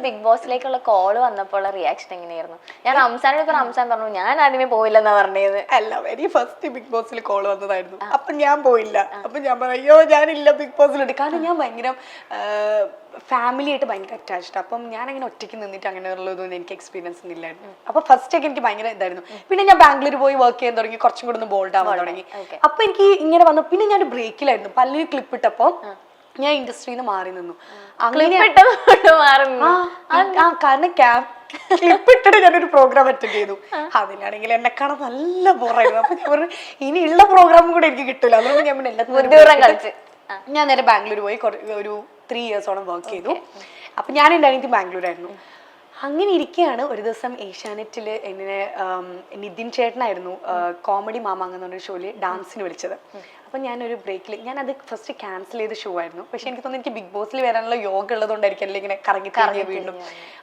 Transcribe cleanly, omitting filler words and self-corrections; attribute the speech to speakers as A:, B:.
A: Big ബോസിലേക്കുള്ള call വന്നപ്പോൾ reaction എങ്ങനെയായിരുന്നു? ഞാൻ റംസാനോട് റംസാൻ പറഞ്ഞു ഞാൻ അതിന് പോയില്ലെന്നാ പറഞ്ഞത്.
B: അല്ല, വെരി ഫസ്റ്റ് ബിഗ് ബോസിൽ കോൾ വന്നതായിരുന്നു. അപ്പൊ ഞാൻ പോയില്ല. അപ്പൊ ഞാൻ പറഞ്ഞു അയ്യോ ഞാനില്ല ബിഗ് ബോസിലുണ്ട്. കാരണം ഞാൻ ഭയങ്കര ഫാമിലി ആയിട്ട് ഭയങ്കര അറ്റാച്ച്ഡ്. അപ്പം ഞാൻ അങ്ങനെ ഒറ്റയ്ക്ക് നിന്നിട്ട് അങ്ങനെയുള്ളതൊന്നും എനിക്ക് എക്സ്പീരിയൻസ് ഒന്നുമില്ലായിരുന്നു. അപ്പൊ ഫസ്റ്റ് ഒക്കെ എനിക്ക് ഭയങ്കര ഇതായിരുന്നു. പിന്നെ ഞാൻ ബാംഗ്ലൂർ പോയി വർക്ക് ചെയ്യാൻ തുടങ്ങി, കുറച്ചും കൂടെ ഒന്ന് ബോൾഡ് ആവാൻ തുടങ്ങി. അപ്പൊ എനിക്ക് ഇങ്ങനെ വന്നു. പിന്നെ ഞാൻ ബ്രേക്കിലായിരുന്നു. പല്ലിന് ക്ലിപ്പ് ഇട്ടപ്പോ ഞാൻ ഇൻഡസ്ട്രിയിൽ നിന്ന് മാറി നിന്നു. കാരണം ക്ലിപ്പ് ഇട്ടിട്ട് ഞാനൊരു പ്രോഗ്രാം അറ്റൻഡ് ചെയ്തു. അതിലാണെങ്കിൽ എന്നെ കാണാൻ നല്ല ബോറായിരുന്നു. അപ്പൊ ഞാൻ പറഞ്ഞു ഇനിയുള്ള പ്രോഗ്രാമും കൂടെ എനിക്ക് കിട്ടില്ല. അതുകൊണ്ട് ഞാൻ പിന്നെ എല്ലാത്തിനും ഞാൻ നേരെ ബാംഗ്ലൂർ പോയി ഒരു 3 ഇയേഴ്സോളം വർക്ക് ചെയ്തു. അപ്പൊ ഞാൻ ഉണ്ടായിരുന്നത് ബാംഗ്ലൂരായിരുന്നു. അങ്ങനെ ഇരിക്കുകയാണ് ഒരു ദിവസം ഏഷ്യാനെറ്റിൽ എന്നെ നിതിൻ ചേട്ടനായിരുന്നു കോമഡി മാമാങ് എന്ന് പറഞ്ഞൊരു ഷോയിൽ ഡാൻസിന് വിളിച്ചത്. അപ്പം ഞാനൊരു ബ്രേക്കിൽ ഞാനത് ഫസ്റ്റ് ക്യാൻസൽ ചെയ്ത ഷോ ആയിരുന്നു. പക്ഷെ എനിക്ക് തോന്നുന്നു എനിക്ക് ബിഗ് ബോസിൽ വരാനുള്ള യോഗ ഉള്ളതുകൊണ്ടായിരിക്കും അല്ലെ ഇങ്ങനെ കറങ്ങി വീണ്ടും.